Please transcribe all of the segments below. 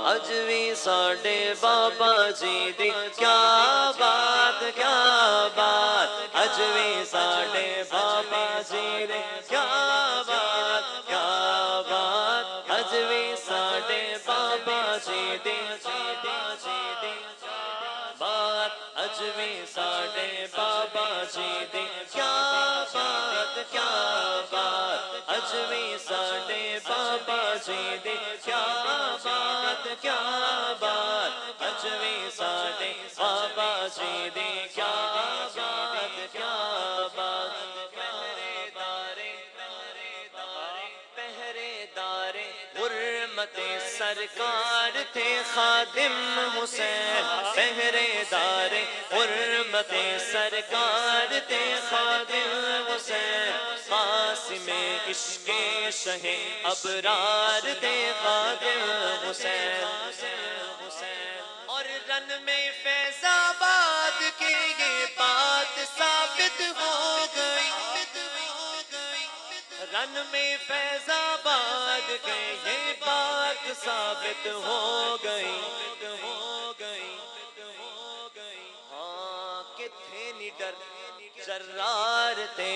اج وی ساڈے بابا جی دی کیا بات کیا بات اج وی ساڈے بابا جی دی کیا بات کیا بات اج وی ساڈے بابا جی دی بات اج وی ساڈے بابا جی دی کیا بات کیا بات اج وی ساڈے بابا جی دی کیا بات کیا بات اج وی ساڈے بابا جی دی کیا بات کیا بات پہرے دار حرمت سرکار تھے خادم حسین پہرے دار حرمت سرکار تھے خادم حسین قاسم عشق شہ ابرار تھے خادم حسین اور رن میں فیض آباد کی یہ بات ثابت ہو گئی رن میں فیض آباد کے یہ بات ثابت ہو گئی ہاں کہ تھے نڈر جرار تھے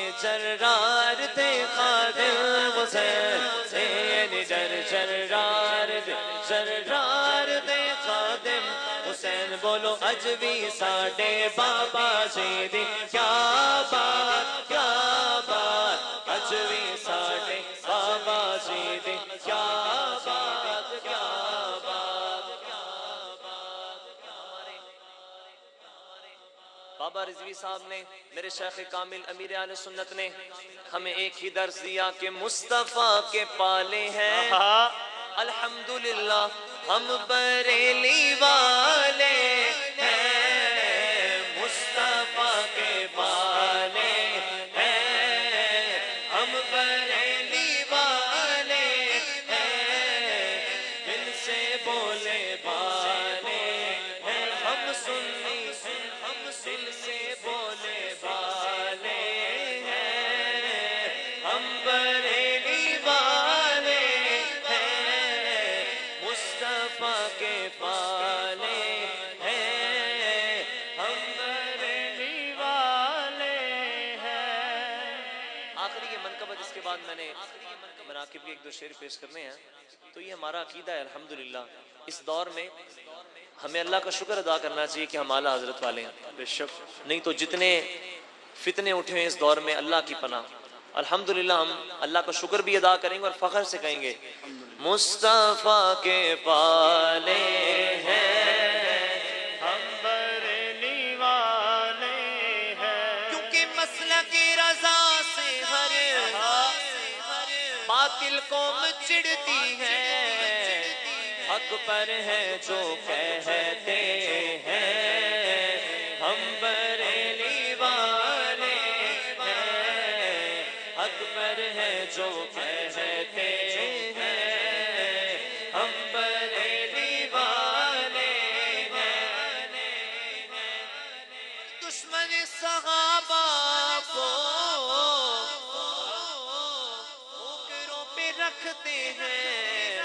خادم حسین تھے نڈر جرار تھے خادم حسین بولو اج بھی ساڈے بابا جی دی کیا بات کیا بات اج بھی ساڈے بابا جی دی کیا بات کیا بات بابا رضوی صاحب نے میرے شیخ کامل امیر اہل سنت نے ہمیں ایک ہی درس دیا کہ مصطفیٰ کے پالے ہیں الحمدللہ ہم بریلی والے ہیں مصطفیٰ کے پالے ہیں ہم بریلی والے ہیں دل سے بولے والے ہیں ہم سنی ہم دل سے بولے والے ہیں ہم بریلی والے ہیں مصطفیٰ کے پالے ہیں ہم بریلی والے ہیں آخری یہ منقبت اس کے بعد میں نے مناقب کے ایک دو شعر پیش کرنے ہیں تو یہ ہمارا عقیدہ ہے الحمدللہ اس دور میں ہمیں اللہ کا شکر ادا کرنا چاہیے کہ ہم اعلیٰ حضرت والے ہیں بے شک نہیں تو جتنے فتنے اٹھے ہیں اس دور میں اللہ کی پناہ الحمدللہ ہم اللہ کا شکر بھی ادا کریں گے اور فخر سے کہیں گے مصطفیٰ کے پالے ہیں ہم بریلی والے ہیں کیونکہ مسلک رضا سے ہر باطل قوم چڑھتی ہے حق پر ہے جو کہتے ہیں ہم بریلی والے ہیں حق پر ہے جو کہتے ہیں ہم بریلی والے ہیں دشمن صحابہ کو ٹھوکروں پہ رکھتے ہیں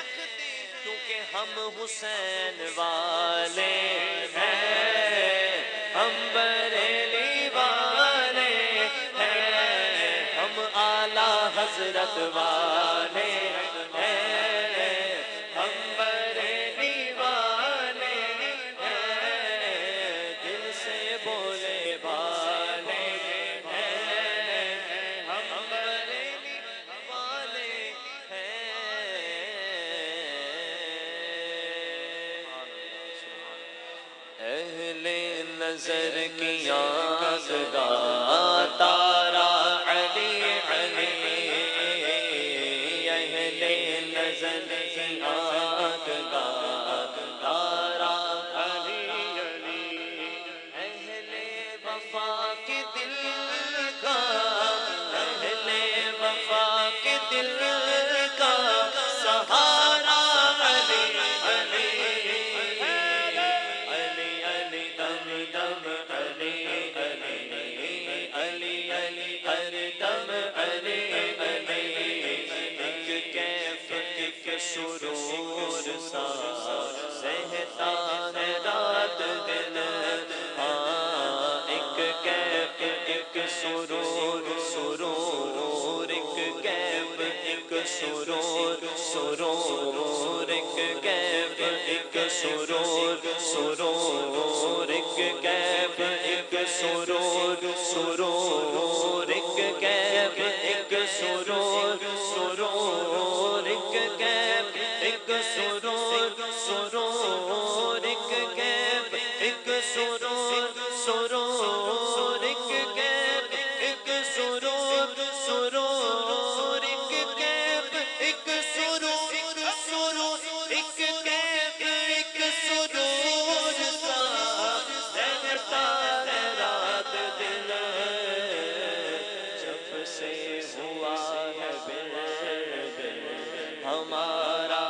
کیونکہ ہم حسین والے ہیں ہم بریلی والے ہیں ہم اعلیٰ حضرت والے ہیں ہم بریلی والے ہیں دل سے بولے والے ہیں ہم بریلی والے ہیں اہل نظر کی آنکھ کا تارا علی علی اہل نظر کی آنکھ کا تارا علی علی اہل وفا کے دل کا اہل وفا کے دل کا سہارا علی علی علی علی دم دم علی علی علی سرور سرور ایک کیف ایک سرور سرور ایک کیف ایک سرور سرور ایک کیف ایک سرور سرور ایک کیف ایک سرور سرور ایک کیف ایک سرور سرور ایک کیف ایک سرور سرور ایک کیف ایک سرور سرور ایک کیف ایک سرور سا رہتا ہے رات دن جب سے ہوا ہے بل ہمارا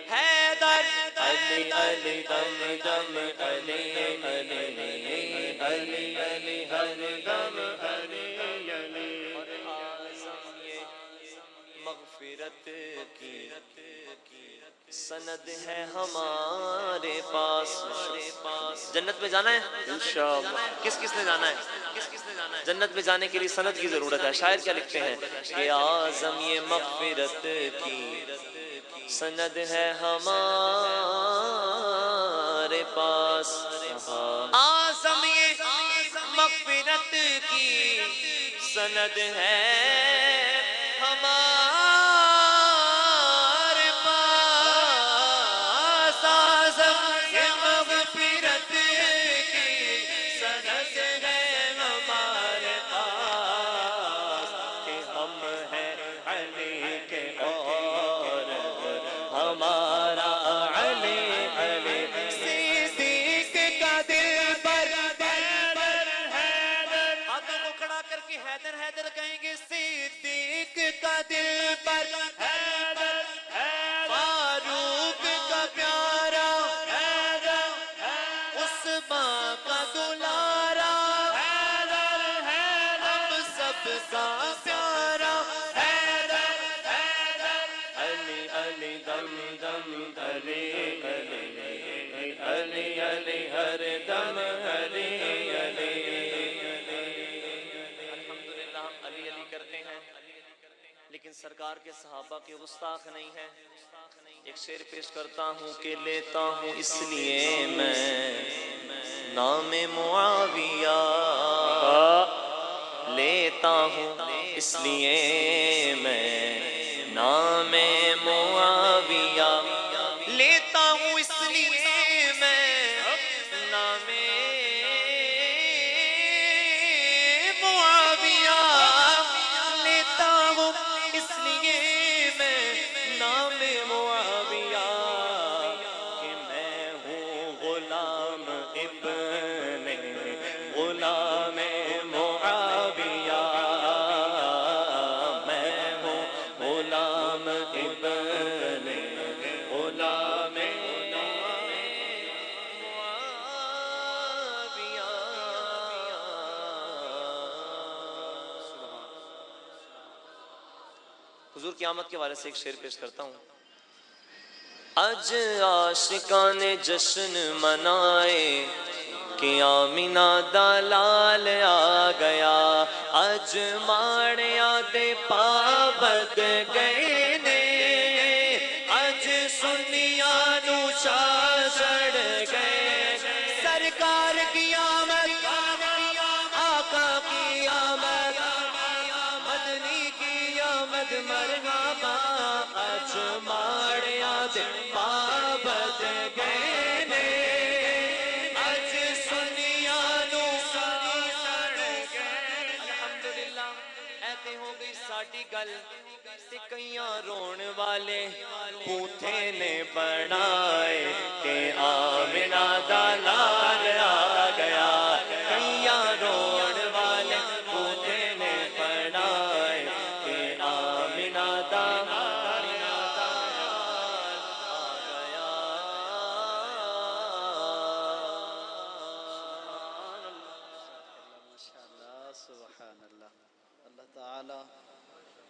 حیدر علی علی دم دم علی علی علی علی ہر دم علی علی اور اعظم یہ مغفرت کی سند ہے ہمارے پاس جنت میں جانا ہے انشاءاللہ کس کس نے جانا ہے جنت میں جانے کے لیے سند کی ضرورت ہے شاعر کیا لکھتے ہیں کہ اعظم یہ مغفرت کی سند ہے ہمارے پاس اعظم یہ مغفرت کی سند ہے ہمارے پاس اعظم یہ مغفرت کی سند ہے ہمارے پاس کہ ہم ہیں علی کے اور ہمارا علی علی صدیق کا دل پر حیدر ہاتھوں کو کھڑا کر کے حیدر حیدر کہیں گے صدیق کا دل پر حیدر فاروق کا پیارا حیدر عثمان کا دلارا حیدر ہم سب کا پیارا حیدر علی علی دم دم علی علی علی علی ہر دم علی علی الحمدللہ ہم علی علی کرتے ہیں لیکن سرکار کے صحابہ کے گستاخ نہیں ہیں ایک شعر پیش کرتا ہوں کہ لیتا ہوں اس لیے میں نام معاویہ لیتا ہوں اس لیے میں نام معاویہ لیتا ہوں اس لیے میں نام معاویہ لیتا ہوں اس لیے میں نام معاویہ کہ میں ہوں غلام ابن غلام معاویہ میں ہوں غلام ابن غلام معاویہ حضور قیامت کے حوالے سے ایک شعر پیش کرتا ہوں اج عاشقان جشن منائے کہ آمینہ دا لال آ گیا اج ماڑیاں دے پابند گئے نے اج سنیاں نو چاہ چڑھ گئے سرکار کی آمد آقا کی آمد مدنی کی آمد مرحبا اج ماڑیاں دے پابند گئے نے اج سنیاں نو الحمدللہ ایتے ہو گئی ساڈی گل تے کئیاں رون والے پوتھے نے بنائے کہ آمنہ